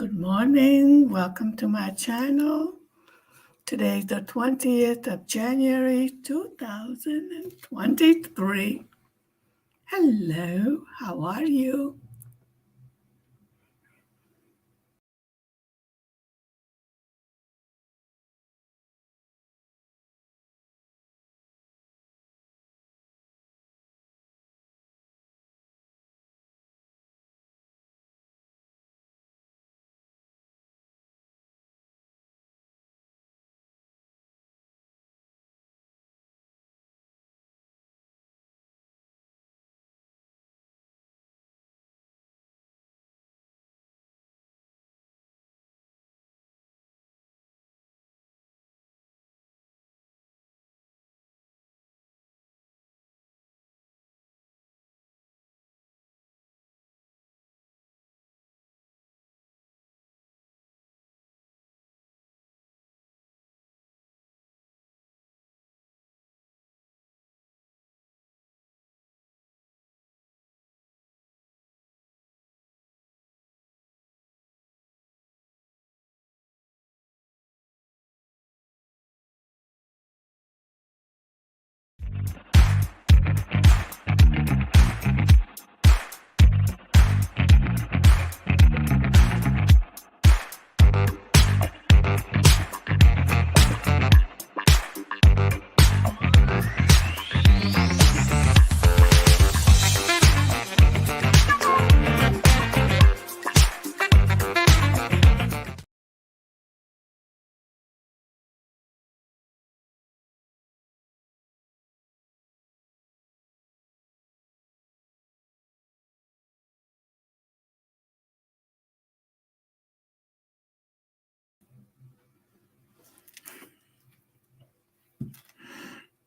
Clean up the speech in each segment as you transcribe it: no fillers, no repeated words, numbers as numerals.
Good morning. Welcome to my channel. Today is the 20th of January 2023. Hello, how are you?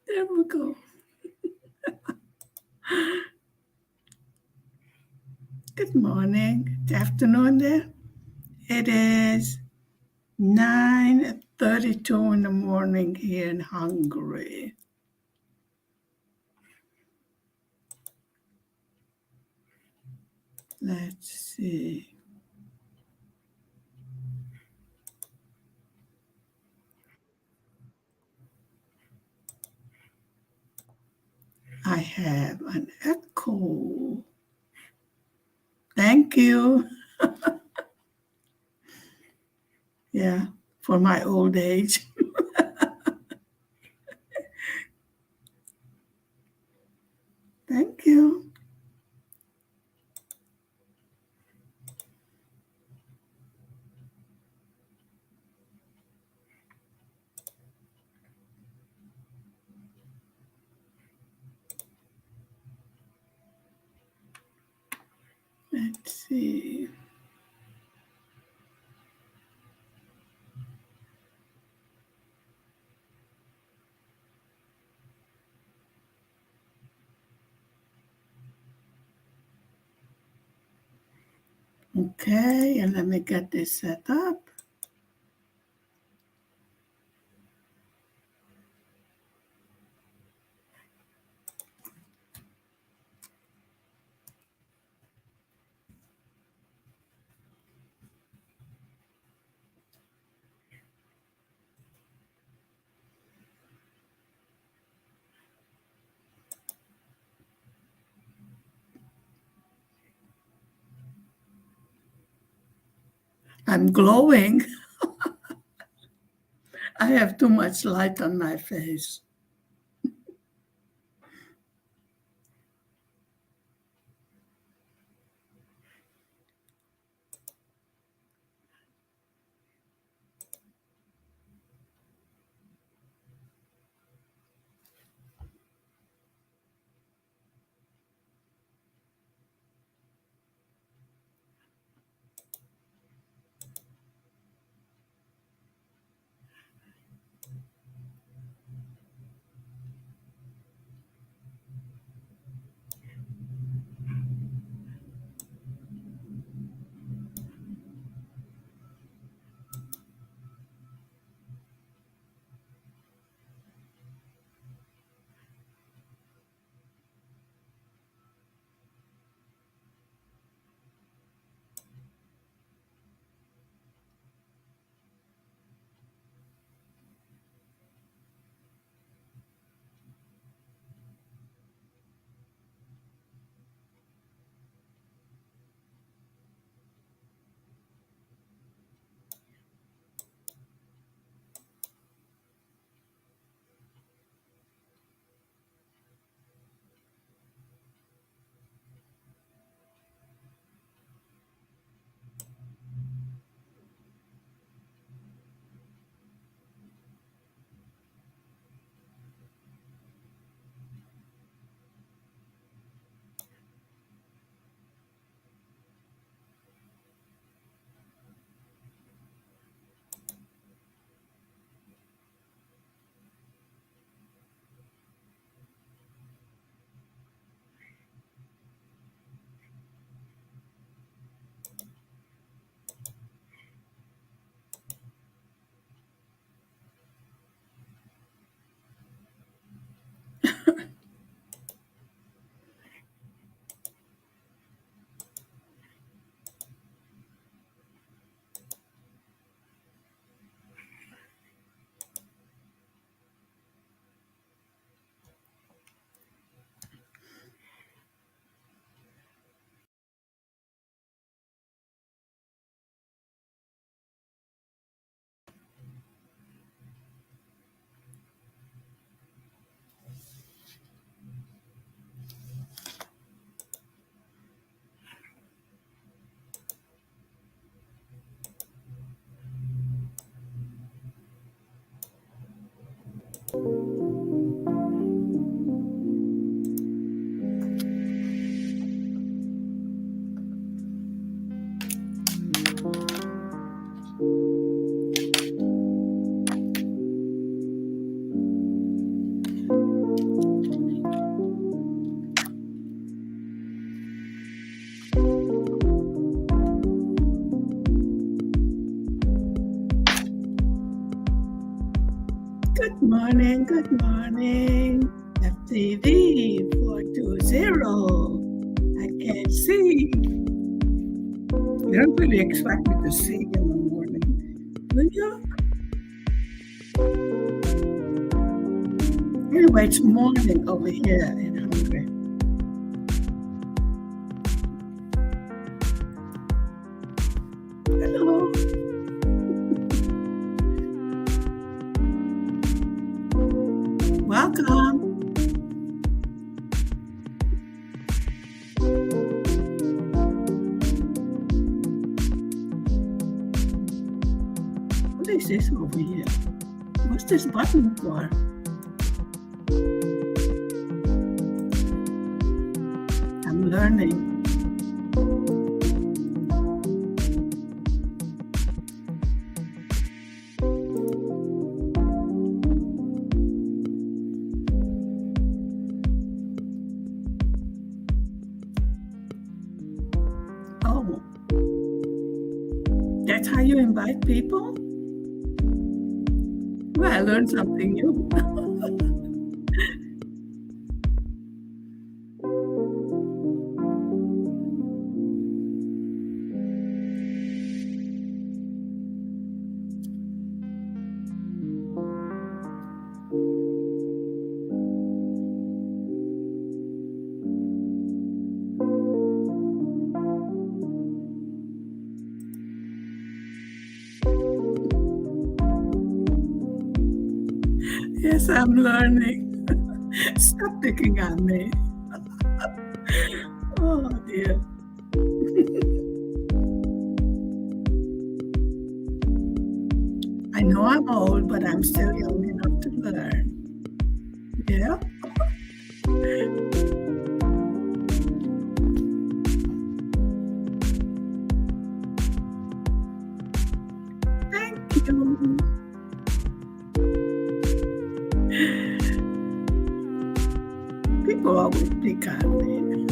There we go. Good morning. Good afternoon there. It is 9:32 in the morning here in Hungary. Let's see. I have an echo. Thank you. Yeah, for my old age. Thank you. Let's see. Okay, and let me get this set up. I'm glowing. I have too much light on my face. Good morning, good morning. FTV 420. I can't see. You don't really expect me to see in the morning, will you? Anyway, it's morning over here in Hungary. Hello. Welcome. What is this over here? What's this button for? I'm learning. Oh, that's how you invite people? Well, I learned something new. Yes, I'm learning. Stop picking on me. Oh dear. I know I'm old, but I'm still young enough to learn. Yeah. Thank you. People always pick on me.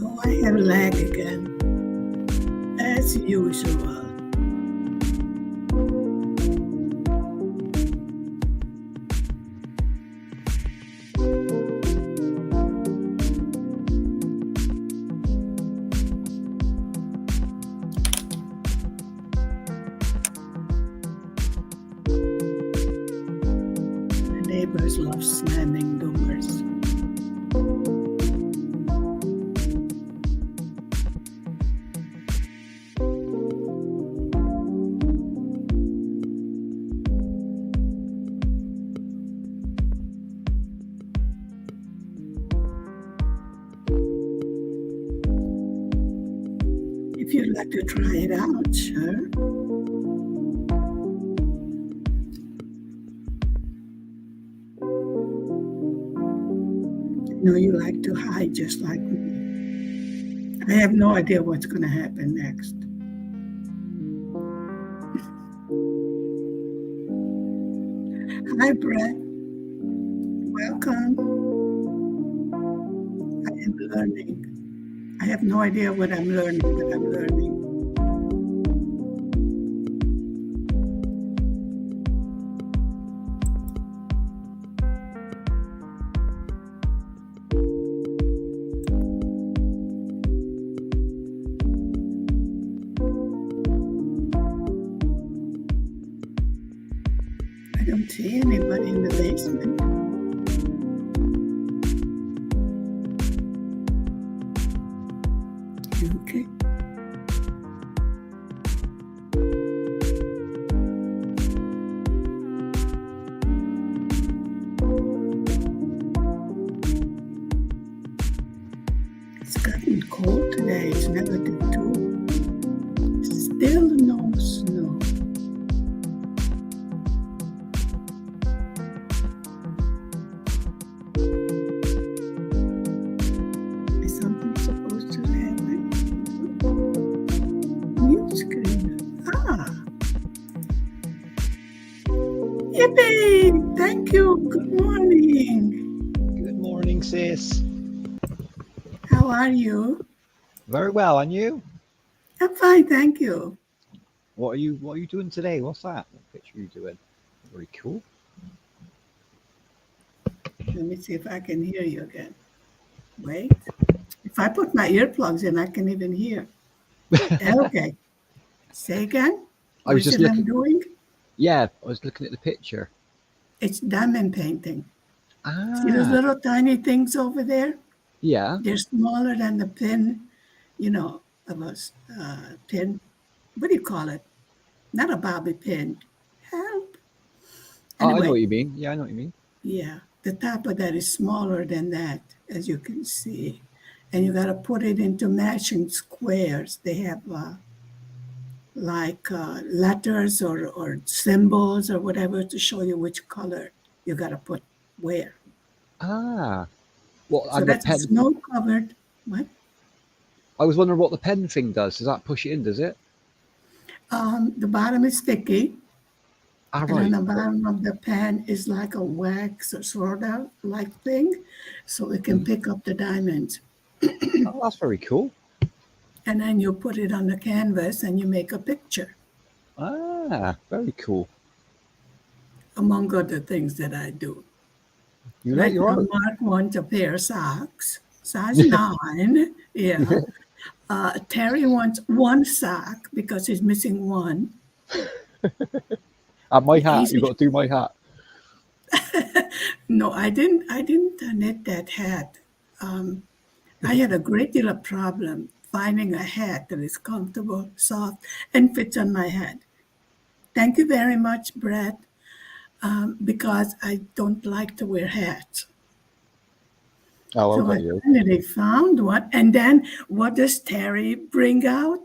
Oh, I have lag again, as usual. The neighbors love slamming doors. like to try it out, sure. No, you like to hide just like me. I have no idea what's going to happen next. Hi, Brett. Welcome. I am learning. I have no idea what I'm learning, but I'm learning. I don't see anybody in the basement. Okay. It's gotten cold today. It's -2. Still no snow. Is something supposed to happen? Mute screen. Ah. Yippee! Thank you. Good morning. Good morning, sis. How are you? Very well, and you? I'm fine, thank you. What are you doing today? What's that? What picture are you doing? Very cool. Let me see if I can hear you again. Wait. If I put my earplugs in, I can even hear. Okay. Say again. I was What is just it I'm looking. doing? Yeah, I was looking at the picture. It's diamond painting. See those Ah, little tiny things over there? yeah. They're smaller than the pin, of a pin. What do you call it? Not a bobby pin. Help. Oh, I know Anyway, what you mean. Yeah, I know what you mean. yeah, the top of that is smaller than that, as you can see. And you got to put it into matching squares. They have letters or symbols or whatever to show you which color you got to put where. Ah, what? So And the that's a pen. snow-covered, what? I was wondering what the pen thing does. Does that push it in? Does it? The bottom is sticky, Ah, and on right. the bottom of the pan is like a wax or sort of like thing, so it can pick up the diamonds. Oh, that's very cool. And then you put it on the canvas and you make a picture, Ah, very cool. among other things that I do. You like Right your now, art? Mark wants a pair of socks, size 9. Yeah. Terry wants one sock because he's missing one. And my hat. You Easy. got to do my hat. No, I didn't. I didn't knit that hat. I had a great deal of problem finding a hat that is comfortable, soft, and fits on my head. Thank you very much, Brett, because I don't like to wear hats. Oh, I've So I got you. finally found one. And then what does Terry bring out?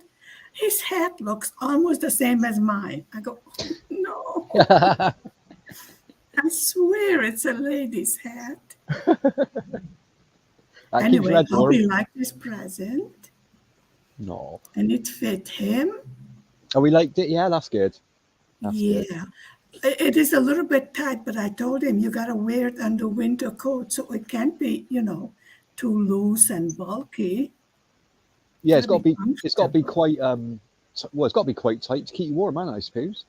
His hat looks almost the same as mine. I go, oh, no, I swear it's a lady's hat. That keeps Anyway, Reg hope warm. he liked his present No. and it fit him. Oh, we liked it. Yeah, that's good. That's good. Yeah. It is a little bit tight, but I told him you got to wear it under winter coat so it can't be, too loose and bulky. Yeah, Got to be it's got to be comfortable. quite well, it's got to be quite tight to keep you warm, man, I suppose.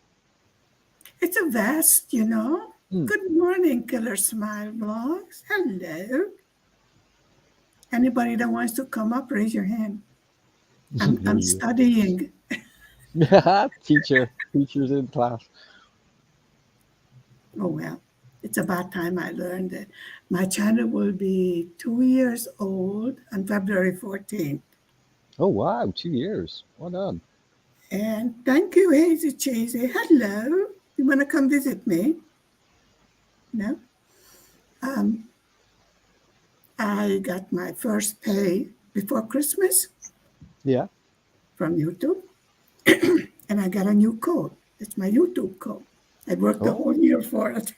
It's a vest, Hmm. Good morning, Killer Smile Vlogs. Hello. Anybody that wants to come up, raise your hand. I'm You. studying. Teachers in class. Oh, well, it's about time I learned it. My channel will be 2 years old on February 14th. Oh wow, 2 years. Well done. And thank you, Hazy Cheesy. Hello. You want to come visit me? No? I got my first pay before Christmas Yeah. from YouTube. and I got a new code. It's my YouTube code. I worked the whole Oh, year for it.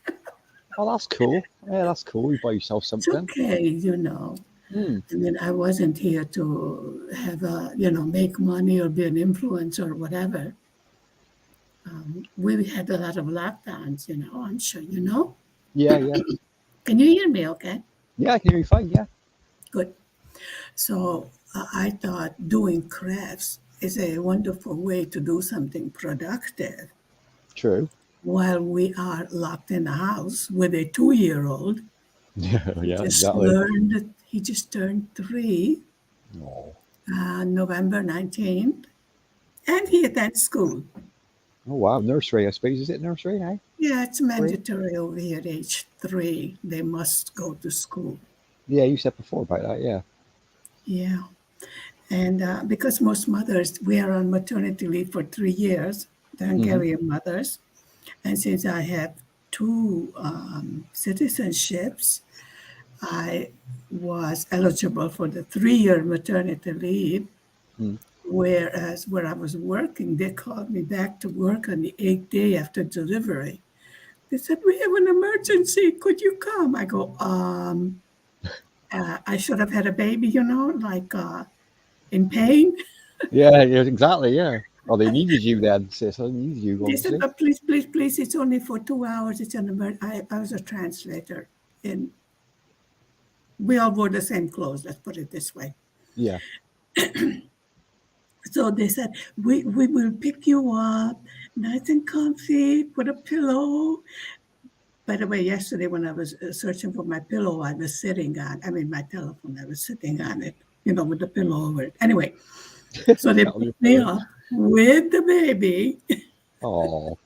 oh, that's cool. Yeah, that's cool. You buy yourself It's something. okay, you know. Hmm. I mean, I wasn't here to have a, make money or be an influencer or whatever. We had a lot of lockdowns, I'm sure you know. Yeah, yeah. Can you hear me okay? Yeah, I can hear you fine. Yeah, Good. So I thought doing crafts is a wonderful way to do something productive true. while we are locked in the house with a 2-year-old. Yeah, He yeah, just exactly. learned, he just turned 3, Oh, November 19th, and he attends school. oh wow. Nursery, I suppose. Is it nursery now? Yeah, it's 3? mandatory over here, age 3. They must go to school. Yeah, you said before about that. Yeah. Yeah. And because most mothers, we are on maternity leave for 3 years, the Hmm. Hungarian mothers. And since I have two citizenships, I was eligible for the 3-year maternity leave. Mm. Whereas where I was working, they called me back to work on the 8th day after delivery. They said, "We have an emergency. Could you come?" I go, I should have had a baby, like in pain. Yeah, yeah, exactly. Yeah. Well, they needed you then, sis. They needed you, They said, obviously. "But please, please, please, it's only for 2 hours. It's an emergency." I was a translator, and we all wore the same clothes, let's put it this way. Yeah. So they said, we will pick you up nice and comfy, put a pillow. By the way, yesterday when I was searching for my pillow, I was sitting on, I mean, my telephone, I was sitting on it, with the pillow over it. Anyway, so they Tell your picked me pillow. up with the baby. Oh,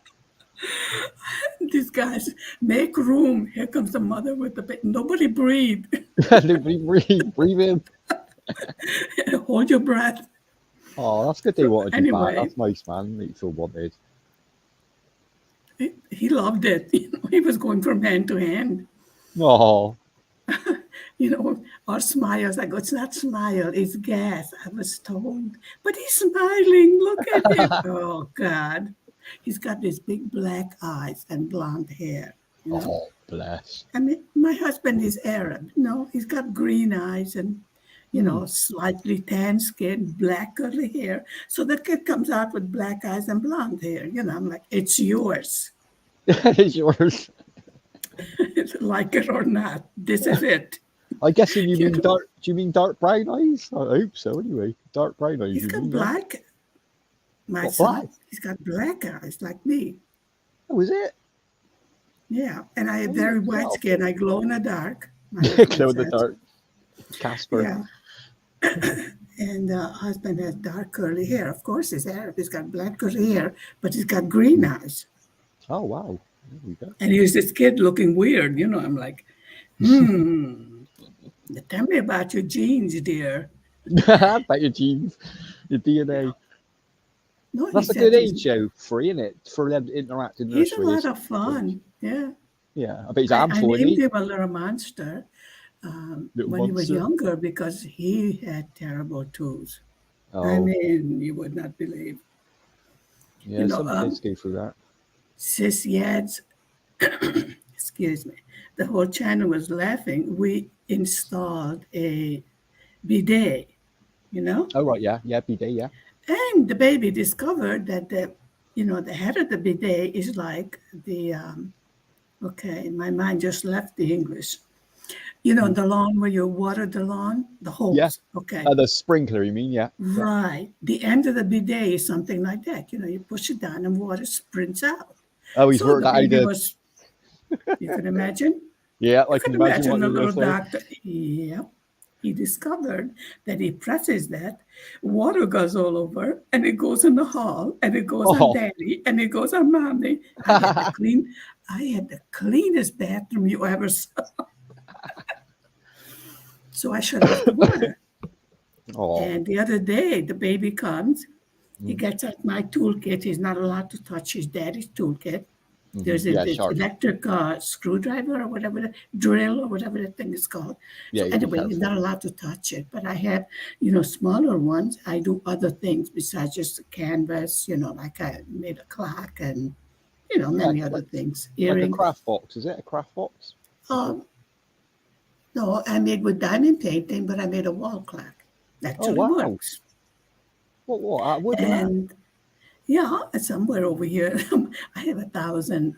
These guys, make room. Here comes the mother with the baby. Nobody breathe. nobody breathe in. Hold your breath. Oh, that's good. They So wanted you back. anyway, That's nice, man. Make you feel wanted. he loved it. He was going from hand to hand. Oh, Or smiles. I go, "It's not smile, it's gas," I was told. But he's smiling. Look at him. Oh, God. He's got these big black eyes and blonde hair. oh, bless. I mean, my husband is Arab. He's got green eyes and, Hmm. slightly tan skin, black curly hair. So the kid comes out with black eyes and blonde hair. I'm like, it's yours. It's yours. Like it or not, this is it. I guess if you You mean know, dark, do you mean dark brown eyes? I hope so. Anyway, dark brown eyes. he's You got mean, yeah? black, my What, black? son. He's got black eyes like me. Oh, is it? Yeah. And I have Oh, very white wow. skin. I glow in the dark, my husband Glow in the says. dark. Casper. Yeah. And husband has dark curly hair. Of course, he's Arab. He's got black curly hair, but he's got green eyes. Oh, wow. There we go. And here's this kid looking weird. I'm like, hmm. Tell me about your genes, dear. About your genes, your DNA. No, he That's a said good age, Joe. Free, isn't it? For them to interact in he's a nursery. lot of fun. Yeah. Yeah, I bet he's a I handful, isn't named he? him a little monster Little when he was monster. younger because he had terrible tooth. I Oh, mean, you would not believe. You yeah, know, some kids go through that. Sis Yads, excuse me, the whole channel was laughing. We installed a bidet, you know, Oh, right, yeah. Yeah, BD, yeah. and the baby discovered that the head of the bidet is like okay, my mind just left the English. Mm. The lawn where you water the lawn, the Yeah. hose. Okay. The sprinkler, you mean? Yeah. Yeah. Right. The end of the bidet is something like that. You push it down and water sprints out. Oh, he's So worked the that baby out. was, you can imagine? Yeah, You I can can imagine imagine what the you're going little to say. doctor. Yeah. He discovered that he presses that, water goes all over, and it goes in the hall, and it goes on Oh, daddy, and it goes on mommy. I had the cleanest bathroom you ever saw. So I shut off the water. oh. And the other day, the baby comes. He Mm. gets out my toolkit. He's not allowed to touch his daddy's toolkit. There's Yeah, this sharp. electric screwdriver or whatever, drill or whatever that thing is called. Yeah, So you gotta be anyway, you're careful. not allowed to touch it. But I have, smaller ones. I do other things besides just the canvas. Like I made a clock and Yeah, many other things, like a earrings. craft box. Is it a craft box? Um, no, I made with diamond painting, but I made a wall clock. Oh Actually wow! works. What? Out of wood and that? And yeah, somewhere over here, I have 1,000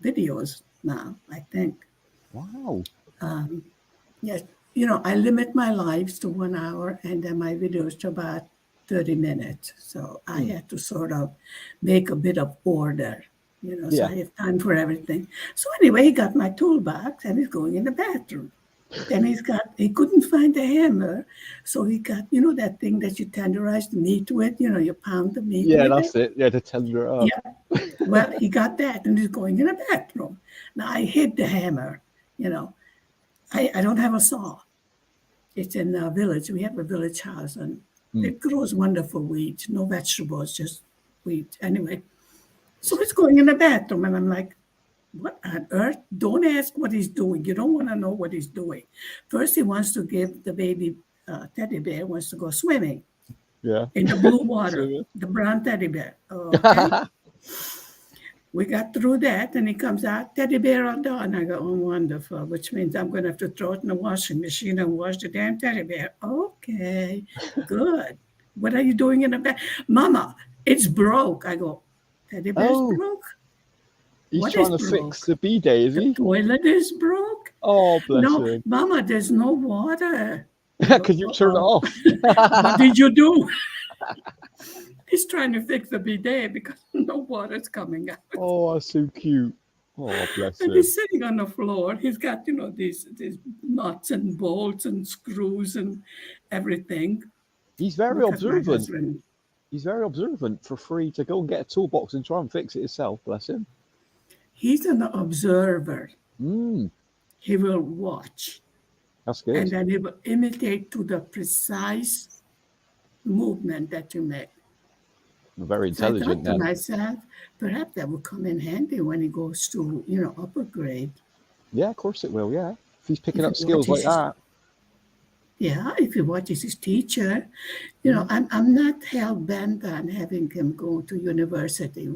videos now, I think. Wow. Yes, I limit my lives to 1 hour and then my videos to about 30 minutes. So I Hmm. had to sort of make a bit of order, so Yeah. I have time for everything. So anyway, he got my toolbox and he's going in the bathroom. Then he couldn't find the hammer. So he got, that thing that you tenderize the meat with, you pound the meat Yeah, with it. that's it. Yeah, to tender it up. Yeah. Well, he got that and he's going in the bathroom. Now I hid the hammer, you know. I don't have a saw. It's in a village. We have a village house and it grows wonderful weeds, no vegetables, just weeds. Anyway, so he's going in the bathroom and I'm like, what on earth? Don't ask what he's doing. You don't want to know what he's doing. First, he wants to give the baby teddy bear, wants to go swimming Yeah. in the blue water, Swimming. the brown teddy bear. Okay. We got through that, and he comes out, teddy bear all done. I go, oh, wonderful, which means I'm going to have to throw it in the washing machine and wash the damn teddy bear. Okay, good. What are you doing in the back? Mama, it's broke. I go, teddy bear's Oh, broke? he's What trying is to broke? fix the bidet, is The he? toilet is broke? Oh, bless No, him. Mama, there's no water. I go, Could you turn it uh-oh. off? What did you do? He's trying to fix the bidet because no water's coming out. Oh, that's so cute. Oh, bless And him. he's sitting on the floor. He's got, these nuts and bolts and screws and everything. He's very Because my observant. husband, He's very observant for free to go and get a toolbox and try and fix it himself. Bless him. he's an observer. He will watch. That's good. And then he will imitate to the precise movement that you make. Very So I thought intelligent to then. myself, perhaps that will come in handy when he goes to, upper grade. Yeah, of course it will. Yeah, if he's picking If up he skills like watches that. Yeah, if he watches his teacher, I'm not hell bent on having him go to university.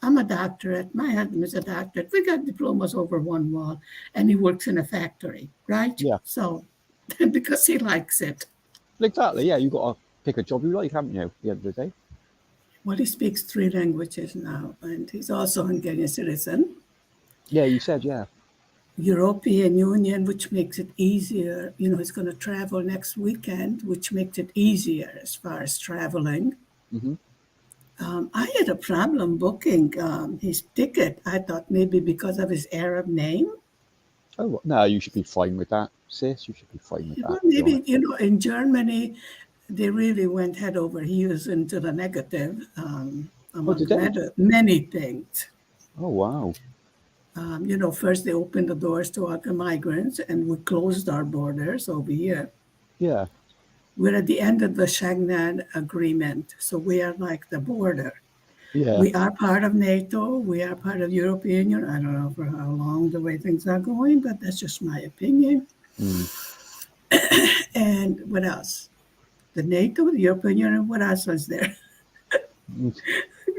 I'm a doctorate. My husband is a doctorate. We got diplomas over one wall, and he works in a factory, right? Yeah. So, because he likes it. Exactly. Yeah, you got to pick a job you like, haven't you? At the end of the day. Well, he speaks 3 languages now, and he's also a Hungarian citizen. Yeah, you said yeah. European Union, which makes it easier. He's going to travel next weekend, which makes it easier as far as traveling. I had a problem booking his ticket. I thought maybe because of his Arab name. Oh no, you should be fine with that, sis. You should be fine with that. Well, maybe, in Germany, they really went head over heels into the negative among did they? many things. Oh wow. First they opened the doors to other migrants and we closed our borders over here. Yeah. We're at the end of the Schengen agreement, so we are like the border. Yeah. We are part of NATO. We are part of European Union. I don't know for how long the way things are going, but that's just my opinion. And what else? The NATO, the European Union, what else was there?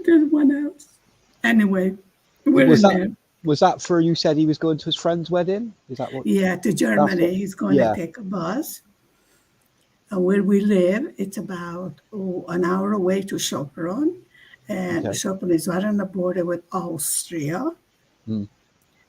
There's one else. Anyway, we're in there. Was that for you said he was going to his friend's wedding? Is that what? Yeah, to Germany. He's going to take a bus. And where we live, it's about an hour away to Sopron. And Sopron is right on the border with Austria. And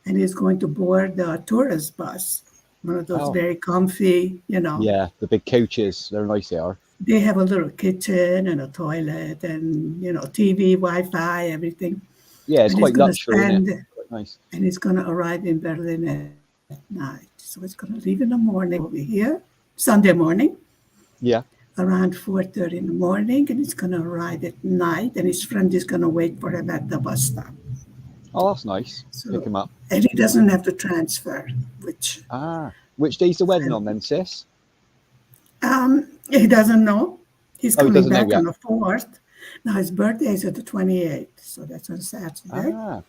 he's going to board the tourist bus. One of those very comfy, Yeah, the big coaches. They're nice, they are. They have a little kitchen and a toilet and, TV, Wi-Fi, everything. Yeah, it's quite luxury, isn't it? Quite nice. And he's going to arrive in Berlin at night. So he's going to leave in the morning over here, Sunday morning. Yeah. Around 4:30 in the morning, and he's going to arrive at night, and his friend is going to wait for him at the bus stop. Oh, that's nice. So, pick him up. And he doesn't have to transfer, which day's the wedding on then, sis? He doesn't know. He's coming back on the 4th. Now his birthday is at the 28th, so that's on Saturday. Ah,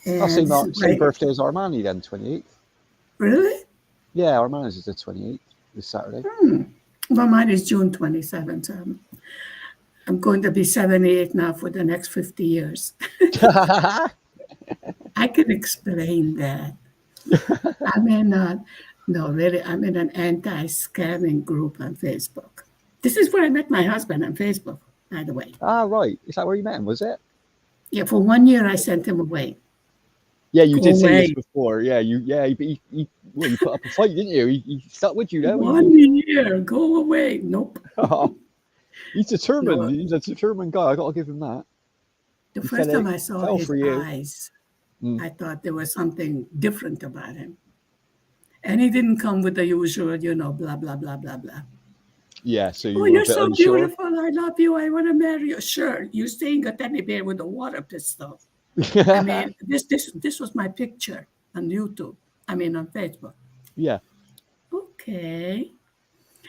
And this is same why, birthday as Armani then, 28th. really? Yeah, Armani's is the 28th this Saturday. Well, mine is June 27th. So I'm going to be 78 now for the next 50 years. I can explain that. I'm in no, really, I'm in an anti-scamming group on Facebook. This is where I met my husband on Facebook, by the way. Ah, right. Is that where you met him? Was it? Yeah, for 1 year I sent him away. Yeah, you Go did say this away. before. Yeah, well, you put up a fight, didn't you? He stuck with you, though. 1 year, go away. Nope. He's determined. No, He's a determined guy. I got to give him that. the He first time I saw fell his for you. eyes, Mm. I thought there was something different about him. And he didn't come with the usual, blah, blah, blah, blah, blah. Yeah, so you Oh, were a you're bit so unsure. beautiful. I love you. I want to marry you. Sure, you're seeing a teddy bear with a water pistol. I mean, this was my picture on YouTube. I mean, on Facebook. Yeah. Okay.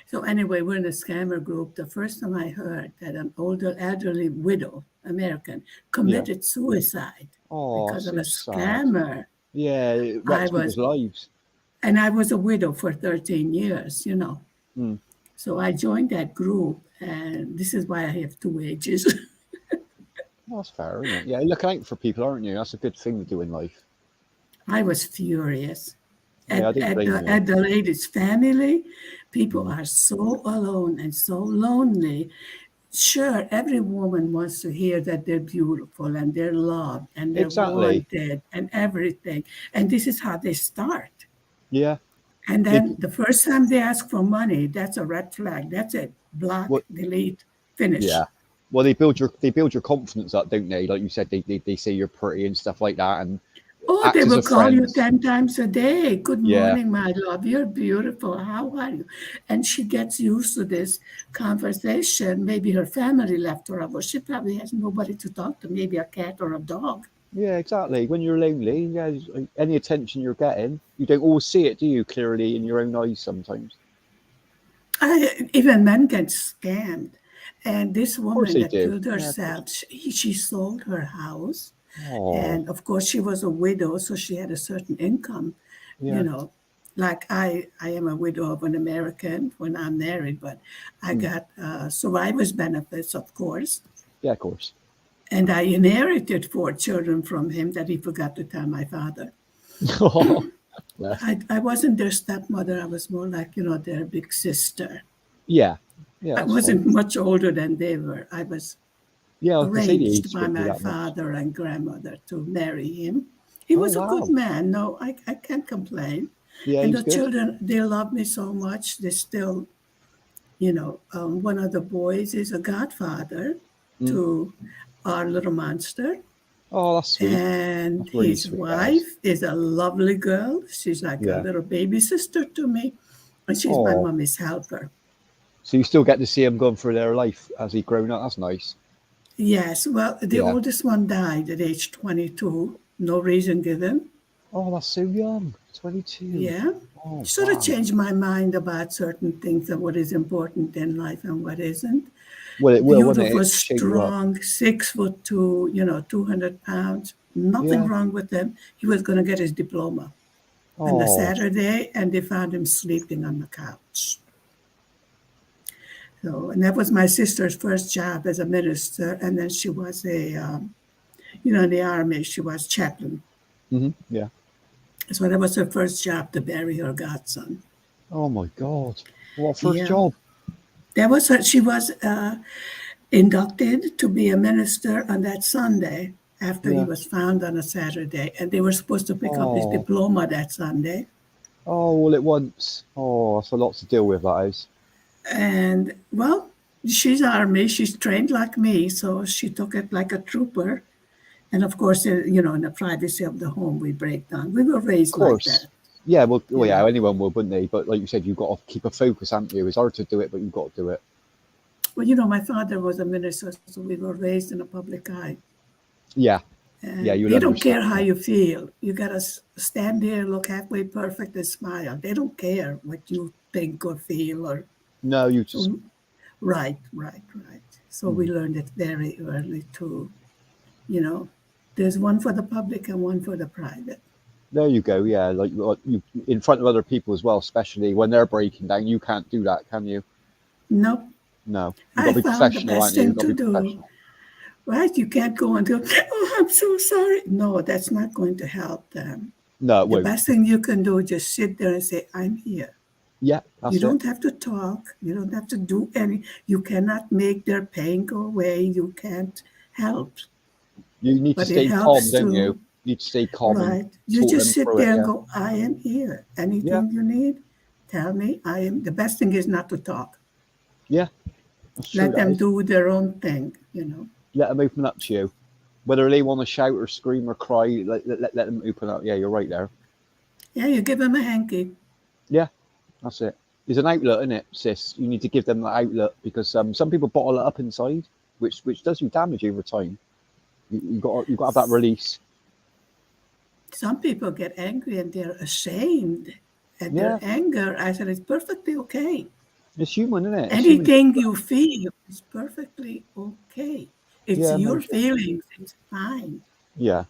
So anyway, we're in a scammer group. The first time I heard that an older elderly widow, American, Yeah. committed suicide Oh, because of a so sad. scammer. Yeah, it I wrecks people's was, lives. and I was a widow for 13 years, Mm. So I joined that group, and this is why I have two ages. Well, that's fair, isn't it? Yeah, looking out for people, aren't you? That's a good thing to do in life. I was furious. Yeah, I At, didn't at, blame the, you. at the lady's family, people Mm. are so alone and so lonely. Sure, every woman wants to hear that they're beautiful and they're loved and they're Exactly. wanted and everything. And this is how they start. Yeah. And They, then the first time they ask for money, that's a red flag. That's it. Block, what? delete, finish. Yeah. Well, they build your confidence up, don't they? Like you said, they say you're pretty and stuff like that, and Oh, they act as will a call you friend. 10 times a day. Good Yeah. morning, my love. You're beautiful. How are you? And she gets used to this conversation. Maybe her family left her out, but she probably has nobody to talk to, maybe a cat or a dog. Yeah, exactly. When you're lonely, yeah, like, any attention you're getting, you don't always see it, do you? Clearly in your own eyes sometimes. Even men get scammed. And this Of course woman they that do. killed Yeah, of course. herself, she sold her house. Oh, And of course, she was a widow, so she had a certain income, you yeah. know. Like I am a widow of an American when I'm married, but I Mm. got survivor's benefits, of course. Yeah, of course. And I inherited 4 children from him that he forgot to tell my father. Oh, bless. I wasn't their stepmother. I was more like, their big sister. Yeah. Yeah, I that's fine. wasn't much older than they were. I was Yeah, I was gonna say the arranged age by wouldn't be my that much. father and grandmother to marry him. He Oh was a good wow. man. No, I can't complain. Yeah, And he's the good. children, they love me so much. They still, one of the boys is a godfather Mm. to our little monster. Oh, that's sweet. And That's really his sweet, that is. wife is a lovely girl. She's like a Yeah. little baby sister to me. And she's my Oh, mommy's helper. so you still get to see him going through their life as he grown up. That's nice. Yes, well, the Yeah. oldest one died at age 22. No reason given. Oh, that's so young. 22. Yeah. Oh, Sort of wow. changed my mind about certain things and what is important in life and what isn't. Well, it will, won't it? Beautiful, It shake you up. strong, 6'2", 200 pounds. Nothing Yeah. wrong with him. He was going to get his diploma on the Oh, Saturday, and they found him sleeping on the couch. So, and that was my sister's first job as a minister, and then she was in the army, she was chaplain. yeah. So that was her first job to bury her godson. Oh my God. What first Yeah, job? that was her. She was inducted to be a minister on that Sunday after he Yeah. was found on a Saturday, and they were supposed to pick up his Oh, diploma that Sunday. oh, all at once. Oh, that's a lot to deal with, that is. And well, she's army, she's trained like me, so she took it like a trooper. And of course, in the privacy of the home, we break down. We were Of raised like course. that, Yeah, well, you yeah, know. anyone would, wouldn't they? But like you said, you've got to keep a focus, haven't you? It's hard to do it, but you've got to do it. Well, my father was a minister, so we were raised in a public eye. Yeah. Yeah, And you'll they don't care understand how that. you feel. You got to stand there, look halfway perfect, and smile. They don't care what you think or feel. Or No, you just, so, right, right, right. So we learned it very early too. You know, there's one for the public and one for the private. There you go. Yeah, like you in front of other people as well, especially when they're breaking down. You can't do that, can you? Nope. No, you've got I to be found the professional, best aren't you? You've thing got to to be do, professional. right? You can't go and go, oh, I'm so sorry. No, that's not going to help them. No, it The won't. best thing you can do is just sit there and say, I'm here. Yeah, You that's it. don't have to talk. You don't have to do any. You cannot make their pain go away. You can't help. You need to But it stay calm, helps don't you? to, You need to stay calm and right? You talk just them sit through it. there and Yeah, go, I am here. yeah, Anything you need, tell me. I am. The best thing is not to talk. yeah. That's true. Let That them is. do their own thing. Let them open up to you. Whether they want to shout or scream or cry, let them open up. Yeah, you're right there. Yeah, you give them a hanky. Yeah, that's it. It's an outlet, isn't it, sis? You need to give them that outlet because some people bottle it up inside, which does you damage over time. You got to have that release. Some people get angry and they're ashamed at Yeah, their anger. I said, it's perfectly okay. it's human, isn't it? It's human. Anything you feel is perfectly okay. It's Yeah, your emotion. feelings. It's fine. Yeah,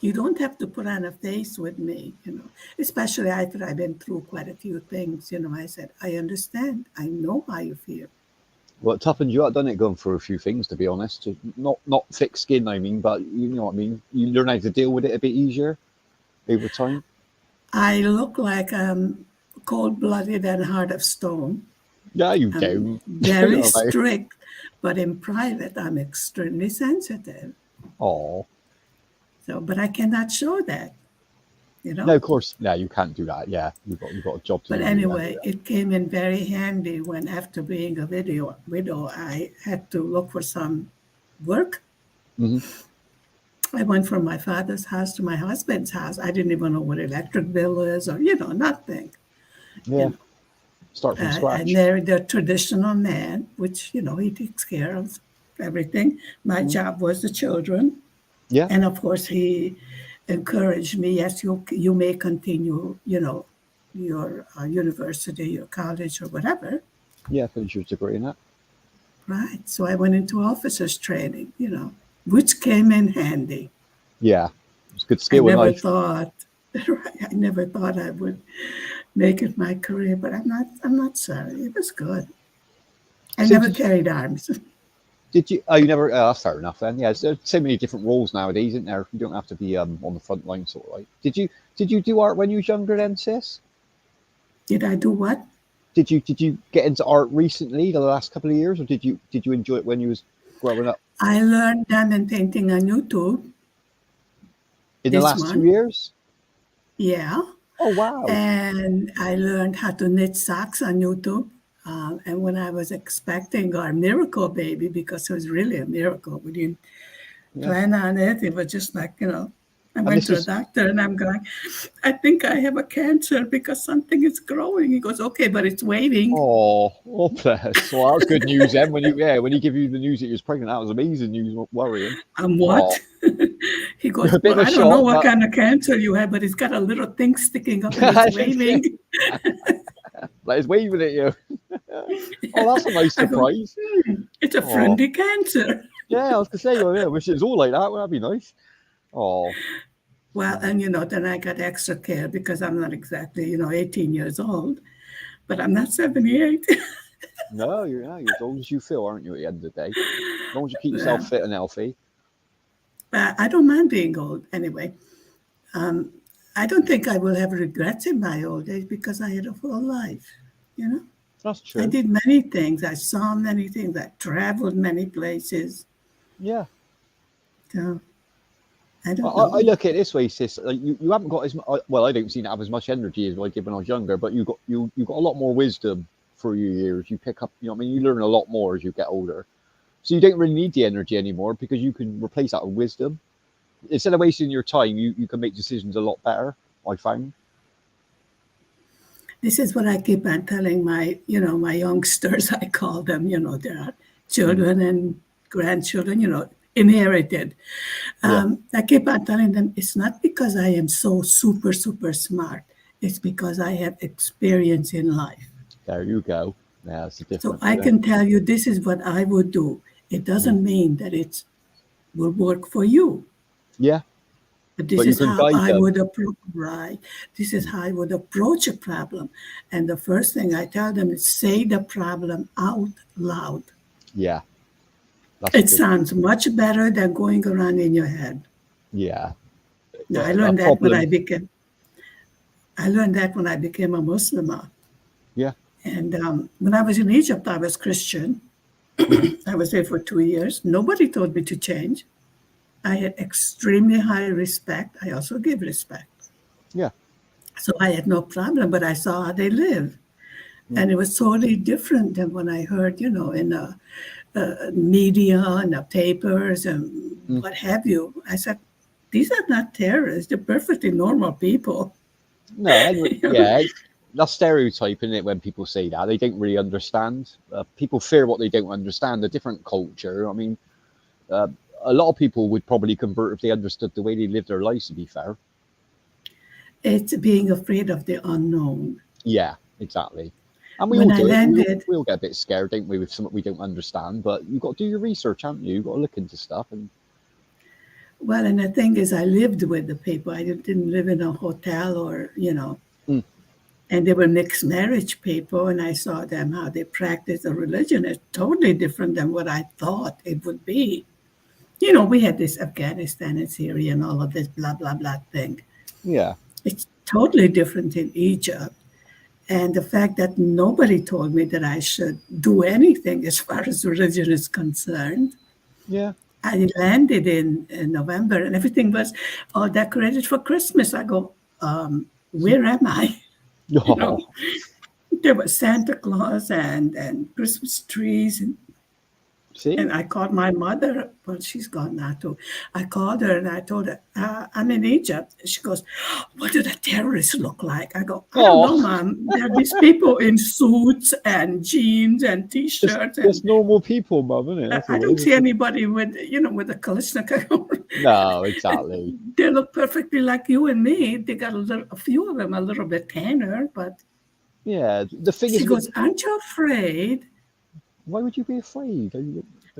You don't have to put on a face with me. Especially after I've been through quite a few things. I said, I understand. I know how you feel. well, it toughens you up, doesn't it? Going through a few things, to be honest. Not thick skin, I mean, but you know what I mean. You learn how to deal with it a bit easier over time. I look like I'm cold-blooded and heart of stone. Yeah, you I'm do. very strict, but in private, I'm extremely sensitive. Oh, So, but I cannot show that. no, of course, no, you can't do that. Yeah, you've got a job to But do. anyway, it came in very handy when, after being a widow, I had to look for some work. Hmm. I went from my father's house to my husband's house. I didn't even know what electric bill is, or nothing. Yeah, start from I scratch. married the traditional man, which he takes care of everything. My job was the children, Yeah, and of course he encouraged me. Yes, you may continue, your university, your college, or whatever. yeah, finish your degree in that. Right. So I went into officers training, which came in handy. Yeah, it's a good I skill in never life. thought, I never thought I would make it my career, but I'm not sorry. It was good. I So never carried arms. did you? Oh, you never. Oh, that's fair enough then. Yeah, there's so many different roles nowadays, isn't there? You don't have to be on the front line, sort of like. Did you do art when you was younger then, sis? Did I do what? Did you get into art recently, the last couple of years, or did you enjoy it when you was growing up? I learned diamond painting on YouTube. In the This last 2 one. years? Yeah. Oh wow! And I learned how to knit socks on YouTube. And when I was expecting our miracle baby, because it was really a miracle, we didn't plan on it. It was just like, I went to a doctor and I'm going, I think I have a cancer because something is growing. He goes, okay, but it's waiting. Oh, bless. Well, that was good news then. When he gave you the news that you was pregnant, that was amazing news. Worrying. I'm what? He goes, A bit well, of I a don't know shock, what but- kind of cancer you have, but it's got a little thing sticking up and it's waving. Like it's waving at you. Oh, that's a nice I go, surprise. It's a friendly cancer. Yeah, I was gonna say, well, yeah, I wish it was all like that. Well, that'd be nice. Oh, Well, and then I got extra care because I'm not exactly, 18 years old, but I'm not 78. no, you're as old as you feel, aren't you? At the end of the day, as long as you keep yourself fit and healthy. I don't mind being old anyway. I don't think I will have regrets in my old age because I had a full life, That's true. I did many things. I saw many things. I traveled many places. Yeah. So I don't know. I look at it this way, sis. Like you haven't got as much. Well, I don't seem to have as much energy as I did when I was younger, but you got a lot more wisdom through your years. You pick up, you learn a lot more as you get older. So you don't really need the energy anymore because you can replace that with wisdom. Instead of wasting your time, you can make decisions a lot better, I found. This is what I keep on telling my youngsters, I call them, there are children and grandchildren, inherited. I keep on telling them, it's not because I am so super, super smart. It's because I have experience in life. There you go. Yeah, that's the difference. So I can tell you this is what I would do. It doesn't mean that it will work for you. Yeah, But this but you is can how guide I them. would approach, right? This is how I would approach a problem. And the first thing I tell them is say the problem out loud. Yeah, that's a It good. sounds much better than going around in your head. Yeah, Now, I a learned that when problem. I learned that when I became a Muslim. Yeah. And when I was in Egypt, I was Christian. Hmm. I was there for 2 years. Nobody told me to change. I had extremely high respect. I also give respect. Yeah. So I had no problem, but I saw how they live. Mm. And it was totally different than when I heard, in the media and the papers and Mm. what have you. I said, these are not terrorists. They're perfectly normal people. No, anyway, yeah, that's stereotyping it when people say that. They don't really understand. People fear what they don't understand, a different culture. I mean, uh, a lot of people would probably convert if they understood the way they live their lives, to be fair. It's being afraid of the unknown. Yeah, exactly. And we all When I do it. landed, We all get a bit scared, don't we, with something we don't understand. But you've got to do your research, haven't you? You've got to look into stuff. And well, and the thing is, I lived with the people. I didn't live in a hotel mm, and they were mixed marriage people, and I saw them how they practice the religion. It's totally different than what I thought it would be. We had this Afghanistan and Syria and all of this blah, blah, blah thing. yeah, It's totally different in Egypt. And the fact that nobody told me that I should do anything as far as religion is concerned. yeah. I landed in November and everything was all decorated for Christmas. I go, where am I? You know, Oh, there was Santa Claus and Christmas trees. And see? I called my mother. Well, she's gone now too. I called her and I told her, I'm in Egypt. She goes, what do the terrorists look like? I go, I don't Oh, know, Mom. There are these people in suits and jeans and just T-shirts. just And normal people, Mum, isn't it? That's I all don't it see is. anybody with a Kalashnikov. No, exactly. They look perfectly like you and me. They got a few of them a little bit tanner, but Yeah, the thing she is, goes, aren't you afraid? why would you be afraid?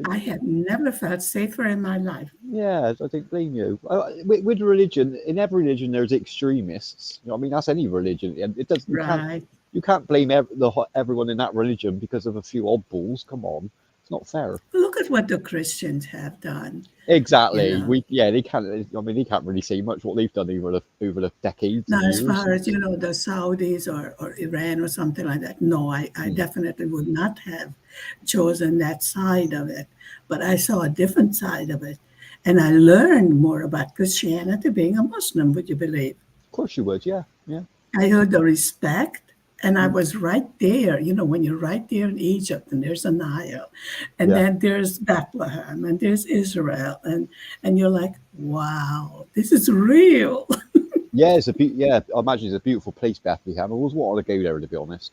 I have never felt safer in my life. Yeah, I don't blame you. With religion, in every religion, there's extremists. I mean, that's any religion. And it does. Right. You can't blame everyone in that religion because of a few oddballs. Come on, it's not fair. Look at what the Christians have done. Exactly. They can't. I mean, they can't really say much what they've done over the decades Now, and as years. far as, the Saudis or Iran or something like that, no, I definitely would not have chosen that side of it. But I saw a different side of it. And I learned more about Christianity being a Muslim, would you believe? Of course you would. Yeah, yeah. I heard the respect, and I Mm. was right there, when you're right there in Egypt, and there's a Nile, and Yeah. then there's Bethlehem, and there's Israel, and you're like, wow, this is real. Yeah, I imagine it's a beautiful place, Bethlehem. I always wanted to go there, to be honest.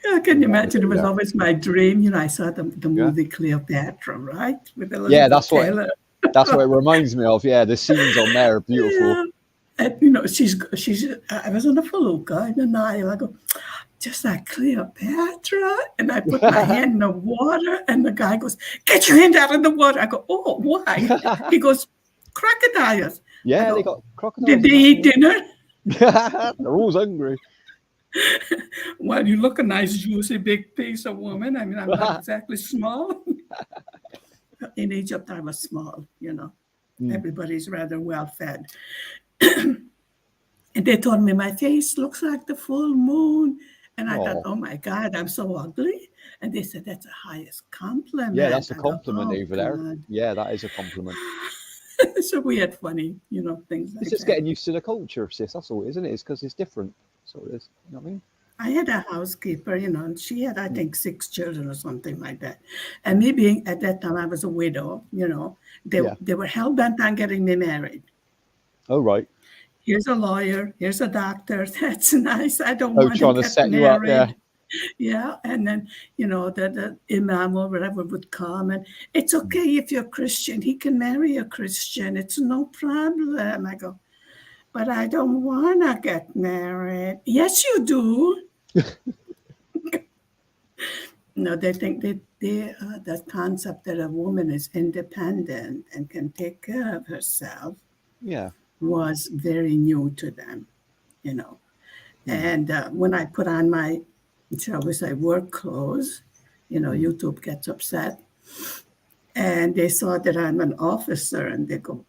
I can I wanted to imagine it go was there. always my dream. I saw the Yeah. movie Cleopatra, right? With Yeah, Elizabeth Taylor. that's what it reminds me of. Yeah, the scenes on there are beautiful. Yeah. And, I was on a felucca in the Nile. I go, just like Cleopatra. And I put my hand in the water, and the guy goes, get your hand out of the water. I go, oh, why? He goes, crocodiles. Yeah, I they go, got crocodiles. did they eat dinner? They're always hungry. Well, you look a nice, juicy, big piece of woman. I mean, I'm not exactly small. In Egypt, I was small, Mm. Everybody's rather well fed. And they told me my face looks like the full moon. And I thought, Oh, oh my God, I'm so ugly. And they said, that's the highest compliment. yeah, that's a I go, compliment oh over there. God. Yeah, that is a compliment. So we had funny, things It's like just that. getting used to the culture, sis. That's all, isn't it? It's because it's different. So it is. You know what I mean? I had a housekeeper, and she had, I think, 6 children or something like that. And me being, at that time, I was a widow, Yeah. they were hell-bent on getting me married. Oh, right. Here's a lawyer, here's a doctor. That's nice. I don't Oh, want to trying to get set you up. Yeah. married. Yeah. And then, the imam or whatever would come, and it's okay if you're Christian. He can marry a Christian. It's no problem. I go, but I don't want to get married. Yes, you do. No, they think that concept that a woman is independent and can take care of herself Yeah. was very new to them, you know. Mm. And when I put on my, shall we say, work clothes, Mm. YouTube gets upset. And they saw that I'm an officer and they go,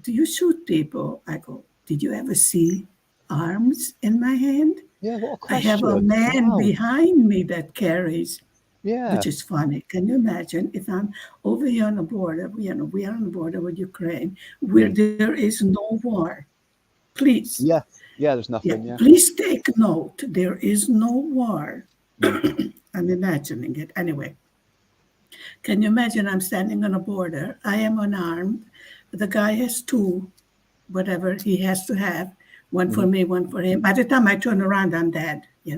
"Do you shoot people?" I go, "Did you ever see arms in my hand? Yeah, what a I have a question. man Wow. behind me that carries," Yeah. which is funny. Can you imagine if I'm over here on the border? We are on the border with Ukraine, where Mm. there is no war. Please, Yeah. Yeah, there's yeah, nothing. Yeah. please take note. There is no war. Mm. I'm imagining it anyway. Can you imagine? I'm standing on a border. I am unarmed. The guy has two, whatever he has to have, one for Mhm. me, one for him. By the time I turn around, I'm dead. Yeah,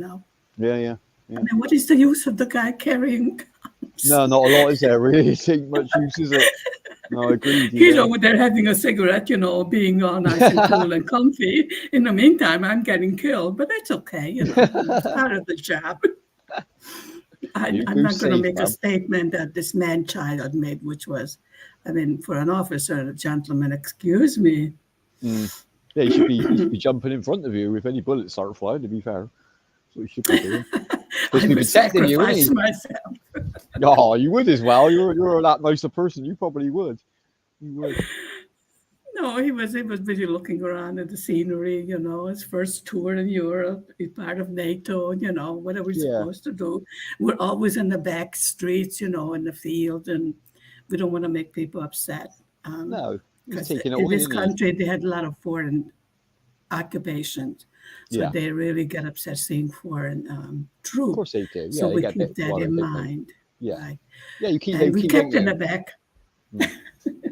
yeah, I yeah. mean, what is the use of the guy carrying arms? No, not a lot, is there? Really, it ain't much use, is it? No, I agree with you He's there. over there having a cigarette, being all nice and cool and comfy. In the meantime, I'm getting killed, but that's okay. It's part of the job. You I'm go not going to safe, make a man. statement that this man child made, which was, I mean, for an officer and a gentleman, excuse me. Mm. Yeah, you should be jumping in front of you if any bullets start flying. To be fair, that's what you should be doing. Supposed I to be would protecting you, isn't sacrifice he? myself. Oh, you would as well. You're that nice a person. You probably would. You would. No, he was busy looking around at the scenery. His first tour in Europe. He's part of NATO. What are we Yeah. supposed to do? We're always in the back streets, in the field, and we don't want to make people upset. No, he's Because taking it in all in, this isn't he? country, they had a lot of foreign occupations. So Yeah. they really get upset seeing foreign Of troops. course they do. So Yeah, they we get a keep bit that worried, in don't they? mind, Yeah. right? Yeah, you keep low And we key, don't kept in you? the back. Mm.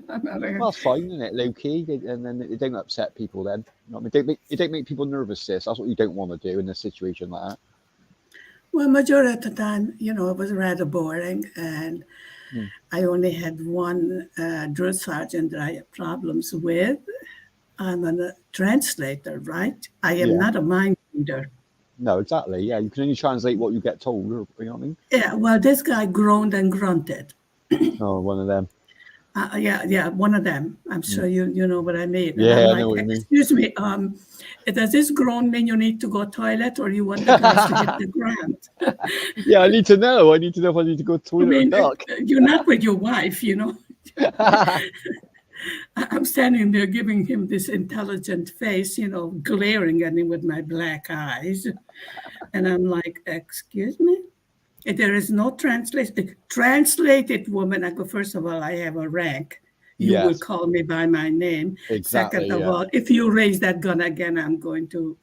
Another- Well, it's fine, isn't it? Low key, and then it don't upset people. Then, you know what I mean, it don't make people nervous, sis. That's what you don't want to do in a situation like that. Well, majority of the time, it was rather boring, and Mm. I only had one drill sergeant that I had problems with. I'm a translator, right? I am Yeah. not a mind reader. No, exactly. Yeah, you can only translate what you get told. Or, you know what I mean? Yeah, well, this guy groaned and grunted. Oh, one of them. Yeah, one of them. I'm Mm. sure you know what I mean. And I'm Yeah, I know like, what you mean. excuse me, does this groan mean you need to go toilet or you want the guys to hit the ground? Yeah, I need to know. I need to know if I need to go to the I toilet or mean, duck. you're not with your wife. I'm standing there giving him this intelligent face, glaring at him with my black eyes. And I'm like, excuse me? There is no translation. Translate it, woman. I go, first of all, I have a rank. You will Yes, call me by my name. Second exactly. of Yeah. all, if you raise that gun again, I'm going to,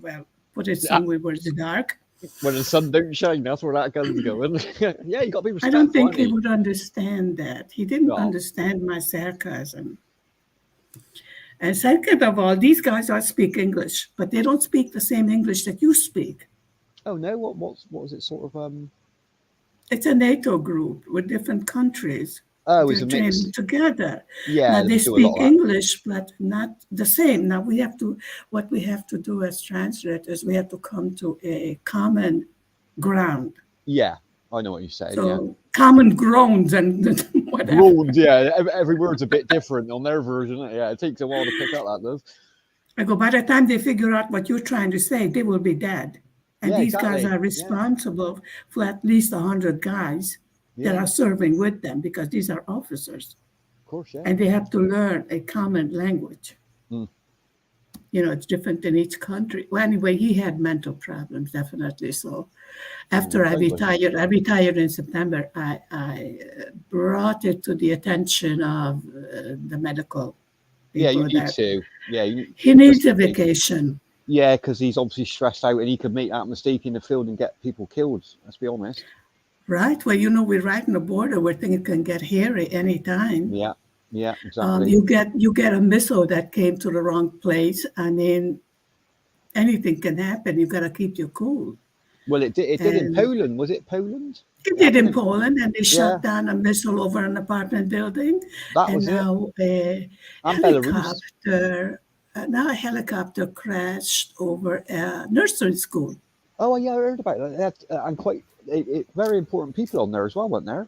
well, put it Yeah, somewhere where it's dark. when the sun don't shine, that's where that gun's going. Yeah, you got to be I don't respectful, think haven't he you? would understand that. He didn't No, understand my sarcasm. And second of all, these guys all speak English, but they don't speak the same English that you speak. oh no, what was it sort of It's a NATO group with different countries. oh, it's They're a training mix. together. Yeah, Now they they do a lot speak of that. English, but not the same. Now what we have to do as translators, we have to come to a common ground. Yeah, I know what you're saying. Yeah, So common groans and whatever. groans. Yeah, every word's a bit different on their version. Yeah, it takes a while to pick up that does. I go, by the time they figure out what you're trying to say, they will be dead. And Yeah, these guys exactly. are Yeah, responsible for at least 100 guys that yeah, are serving with them because these are officers. of course. Yeah. And they have to learn a common language. Mm. It's different in each country. Well, anyway, he had mental problems, definitely. So after Sounds like it. I retired in September, I brought it to the attention of the medical Yeah, you people need that to. Yeah, he needs a especially- vacation. yeah, because he's obviously stressed out and he could make that mistake in the field and get people killed. Let's be honest. Right? Well, we're right on the border where things can get hairy anytime. Yeah, yeah, exactly. You get a missile that came to the wrong place. I mean, anything can happen. You got to keep your cool. Well, it did in And Poland. Was it Poland? it did in Poland, and they Yeah, shot down a missile over an apartment building, that and was it. now a And Belarus. helicopter crashed over a nursery school. Oh, yeah, I heard about that. And quite very important people on there as well, weren't there?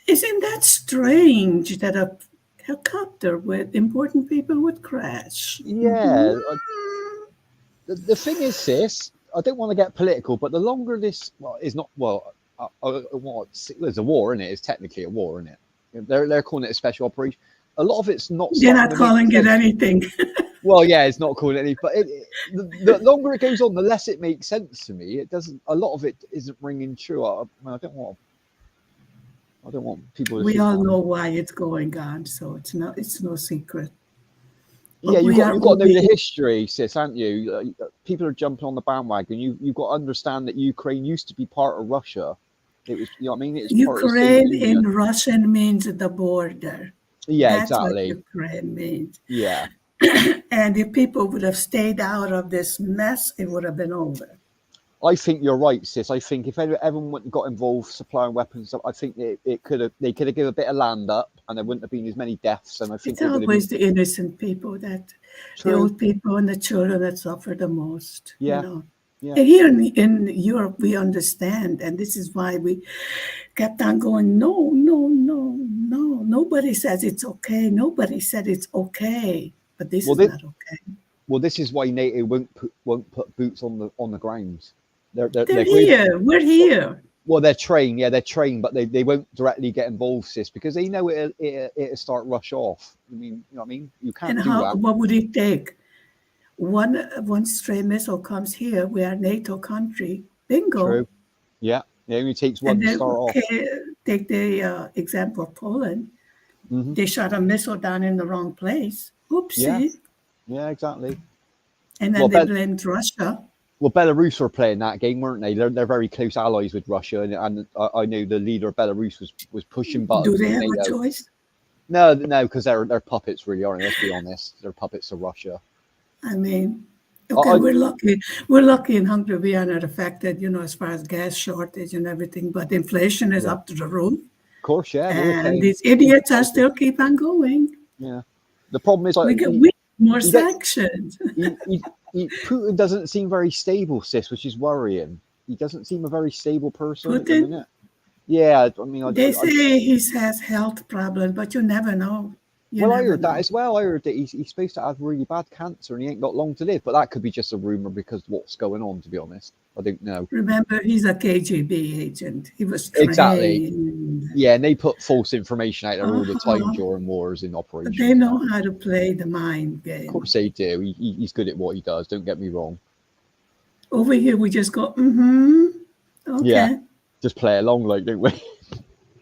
Isn't that strange that a helicopter with important people would crash? Yeah. The thing is, sis, I don't want to get political, but the longer this is not, well, there's a war in it. It's technically a war in it. They're calling it a special operation. A lot of it's not. They're not calling it anything. Well, yeah, it's not calling it any. But the longer it goes on, the less it makes sense to me. It doesn't. A lot of it isn't ringing true. I don't want people to We think all that. know why it's going on, so it's no secret. But Yeah, we you've got to know the we- history, sis, haven't you? People are jumping on the bandwagon. You've got to understand that Ukraine used to be part of Russia. It was, you know what I mean? It's part of the Soviet Ukraine in Union. Russian means the border. Yeah, That's exactly. what Ukraine means. Yeah, And if people would have stayed out of this mess, it would have been over. I think you're right, sis. I think if everyone got involved supplying weapons, I think they could have given a bit of land up, and there wouldn't have been as many deaths. And I think It's it would have always been the innocent people the true. old people and the children that suffer the most. Yeah. You know. Yeah. And here in Europe, we understand, and this is why we kept on going. No, no, no, no. Nobody says it's okay. Nobody said it's okay, but this Well, is not okay. Well, this is why NATO won't put boots on the ground. They're here. We're here. Well, they're trained. Yeah, they're trained, but they won't directly get involved, sis, because they know it'll start rush off. I mean, you know what I mean? You can't And do that. what would it take? One stray missile comes here. We are a NATO country. Bingo. True. Yeah, it only takes one And to then, start off. take the example of Poland. Mhm. They shot a missile down in the wrong place. Oopsie. Yeah, exactly. And then Well, they blamed Russia. Well, Belarus were playing that game, weren't they? They're very close allies with Russia, and I know the leader of Belarus was pushing buttons. Do they have with a NATO. choice? No, because they're puppets, really, aren't they? Let's be honest. They're puppets of Russia. I mean, okay, we're lucky. We're lucky in Hungary. We are not affected, as far as gas shortage and everything. But inflation is up to the roof, Of course, yeah. we're and paying- these idiots are still keep on going. Yeah. The problem is, We get more sanctions. Putin doesn't seem very stable, sis, which is worrying. He doesn't seem a very stable person at the Putin? minute. Yeah, I mean, They say he has health problems, but you never know. You well, I never heard that know. as well. I heard that he's supposed to have really bad cancer and he ain't got long to live, but that could be just a rumor because of what's going on, to be honest. I don't know. Remember, he's a KGB agent. He was trained. Exactly. Yeah, and they put false information out there all the time Uh-huh. during wars and But operations. they know how to play the mind game. Of course they do. He's good at what he does, don't get me wrong. Over here, we just go, okay. Yeah. Just play along, like, don't we?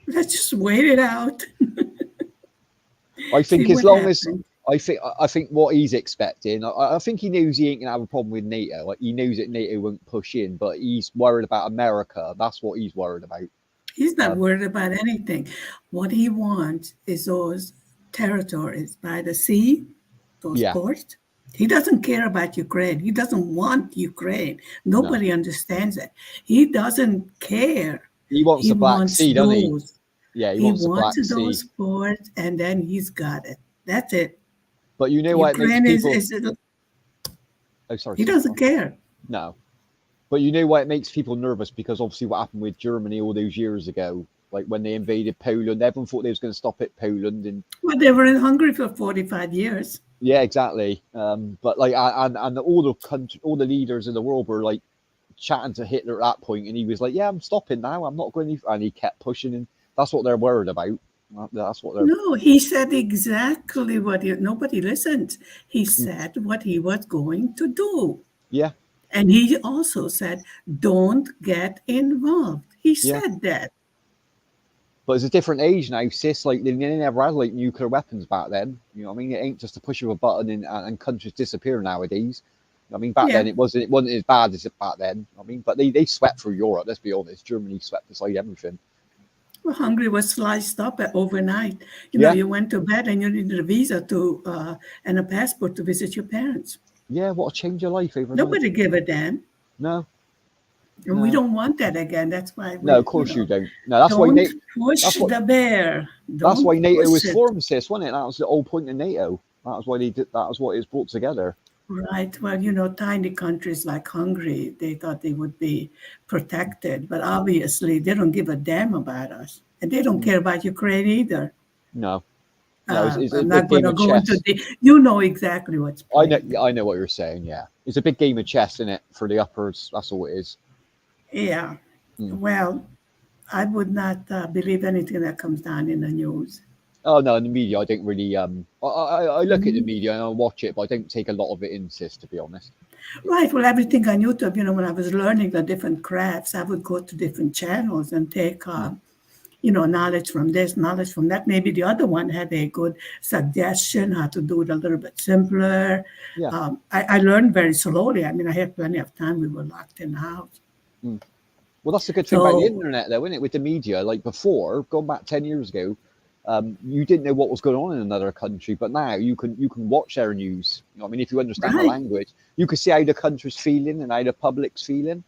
Let's just wait it out. I think See as what long as happens. I think what he's expecting, I think he knows he ain't gonna have a problem with NATO. Like, he knows that NATO won't push in, but he's worried about America. That's what he's worried about. He's not worried about anything. What he wants is those territories by the sea, those Yeah. ports. He doesn't care about Ukraine. He doesn't want Ukraine. Nobody understands it. He doesn't care. He wants He the Black wants Sea, doesn't he? those. Yeah, he He wants the Black wants Sea. those ports, and then he's got it. That's it. But you know what it Ukraine makes is, people... is Oh, sorry. he sorry. doesn't care. No. But you know why it makes people nervous? Because obviously what happened with Germany all those years ago, like when they invaded Poland, everyone thought they was going to stop at Poland, and Well, they were in Hungary for 45 years. yeah, exactly. But like, and all the leaders in the world were like chatting to Hitler at that point, and he was like, "Yeah, I'm stopping now. I'm not going." And he kept pushing, and that's what they're worried about. That's what they're. No, he said exactly what nobody listened. He said what he was going to do. Yeah, And he also said, don't get involved. He Yeah. said that. but it's a different age now, sis. Like they never had like nuclear weapons back then. You know what I mean? It ain't just a push of a button and countries disappear nowadays. I mean, back Yeah. then it wasn't as bad as it back then. I mean, but they swept through Europe. Let's be honest. Germany swept aside everything. Well, Hungary was sliced up overnight. You know, Yeah. you went to bed and you needed a visa and a passport to visit your parents. Yeah, what a change of life overnight. Nobody gave a damn. No, And we No. don't want that again. That's why. no, of course you don't. No, that's why Don't NATO. push that's what- the bear. That's Don't why NATO push was it. formed, sis, wasn't it? That was the whole point of NATO. That was why they did. That was what it was brought together. Right. Well, tiny countries like Hungary, they thought they would be protected, but obviously they don't give a damn about us. And they don't Mm. care about Ukraine either. No, no, it's a I'm big not going game to of go into chess. the, you know exactly what's I know, playing. I know what you're saying. Yeah, it's a big game of chess in it for the uppers. That's all it is. Yeah. Mm. Well, I would not believe anything that comes down in the news. Oh no, in the media, I don't really. I look at the Mhm. media and I watch it, but I don't take a lot of it in, sis. To be honest. Right. Well, everything on YouTube, when I was learning the different crafts, I would go to different channels and take Mm. knowledge from this, knowledge from that. Maybe the other one had a good suggestion how to do it a little bit simpler. Yeah. I learned very slowly. I mean, I had plenty of time. We were locked in the house. Mm. Well, that's the good thing about the So, internet, though, isn't it? With the media, like before, going back 10 years ago, you didn't know what was going on in another country, but now you can watch their news. I mean, if you understand the right. language, you can see how the country's feeling and how the public's feeling.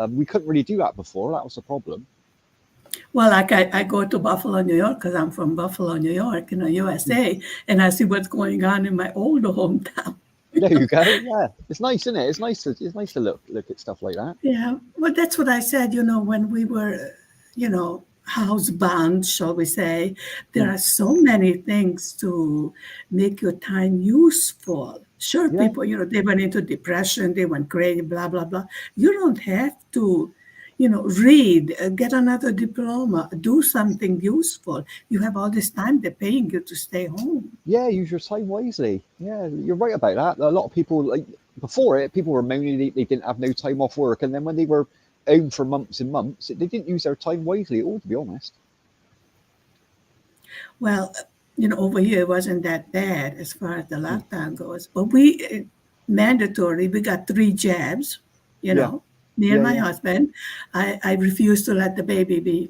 We couldn't really do that before. That was the problem. Well, like I go to Buffalo, New York, because I'm from Buffalo, New York, in the Mm. USA, and I see what's going on in my old hometown. There you go. Yeah, it's nice, isn't it? It's nice to look at stuff like that. Yeah, well, that's what I said, when we were, housebound, shall we say, there Mm. are so many things to make your time useful. Sure, Yeah, people, they went into depression, they went crazy, blah, blah, blah. You don't have to, read, get another diploma, do something useful. You have all this time, they're paying you to stay home. yeah. Use your time wisely. Yeah, you're right about that. A lot of people like before it, people were moaning they didn't have no time off work, and then when they were home for months and months, they didn't use their time wisely at all. To be honest. Well, over here it wasn't that bad as far as the Mm. lockdown goes. But mandatory, we got 3 jabs, you Yeah, know, me and yeah, my yeah. husband. I refused to let the baby be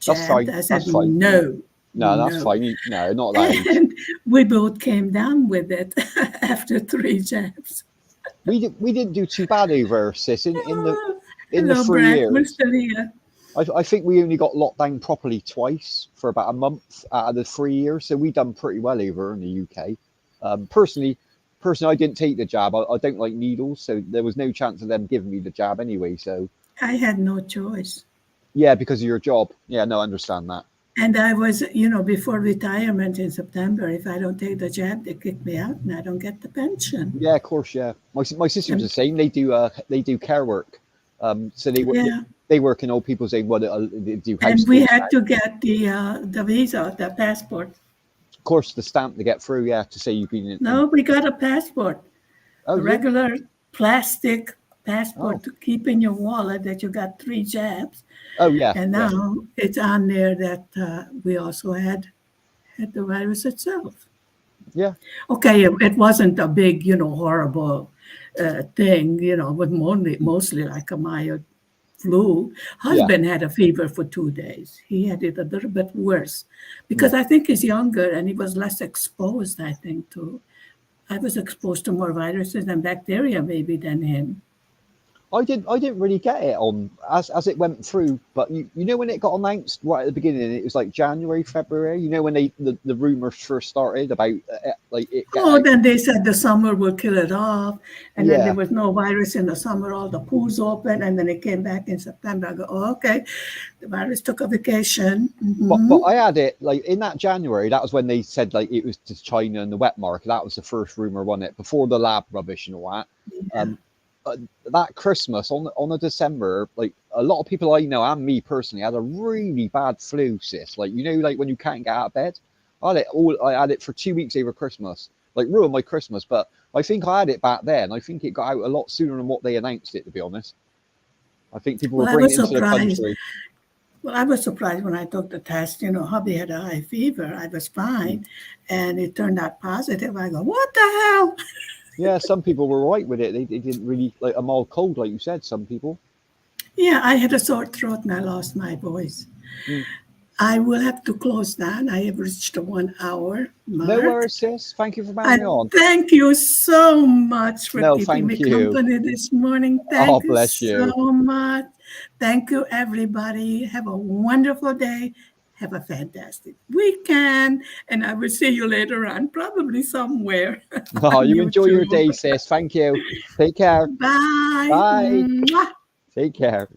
That's jabbed. fine. I said, That's fine. Yeah. no, No, that's no. fine. No, not that age. And we both came down with it after 3 jabs. We didn't do too bad over sis Oh, in the hello, three Brad. We're years. still here. I think we only got locked down properly twice for about a month out of the 3 years, so we done pretty well over in the UK. Personally, I didn't take the jab. I don't like needles, so there was no chance of them giving me the jab anyway. So I had no choice. yeah, because of your job. Yeah, no, I understand that. And I was, before retirement in September, if I don't take the jab, they kick me out and I don't get the pension. Yeah, of course. Yeah, my sister was the And same. They do care work. So yeah, they work in old people's home. What they do house and we calls now. had to get the visa, the passport. Of course, the stamp to get through. Yeah, to say you've been in. No, we got a passport, Oh, a yeah. regular plastic Oh, passport to keep in your wallet that you got 3 jabs. oh, yeah, And yeah, now it's on there that we also had the virus itself. yeah, Okay, it wasn't a big, horrible thing, but mostly like a mild flu. yeah. Husband had a fever for 2 days. He had it a little bit worse Mm. because I think he's younger and he was less exposed, I think, to. I was exposed to more viruses and bacteria maybe than him. I didn't really get it on as it went through, but you know when it got announced right at the beginning, it was like January, February. You know when the rumors first started about like it get Oh, out. then they said the summer will kill it off. And then there Yeah, was no virus in the summer, all the pools open. And then it came back in September. I go, oh, okay, the virus took a vacation. but I had it like in that January. That was when they said like it was to China and the wet market. That was the first rumor, wasn't it? Before the lab rubbish and all that. Yeah. Um, that Christmas on the December, like a lot of people I know and me personally had a really bad flu, sis. Like like when you can't get out of bed. I had it for 2 weeks over Christmas. Like ruined my Christmas, but I think I had it back then. I think it got out a lot sooner than what they announced it. To be honest, I think people were Well, I bringing was it into the surprised. country. Well, I was surprised when I took the test. Hubby had a high fever. I was Mm. fine. And it turned out positive. I go, what the hell? Yeah, some people were right with it. They didn't really like a mild cold, like you said. Some people. Yeah, I had a sore throat and I lost my voice. Mm. I will have to close down. I have reached the 1 hour No mark. worries, sis. Thank you for having me And on. thank you so much for No, keeping me thank you. company this morning. Oh, Thank you bless so you. much. Thank you, everybody. Have a wonderful day. Have a fantastic weekend, and I will see you later on, probably somewhere. Oh, on you enjoy your YouTube. day, sis. Thank you. Take care. Bye. Bye. Mwah. Take care.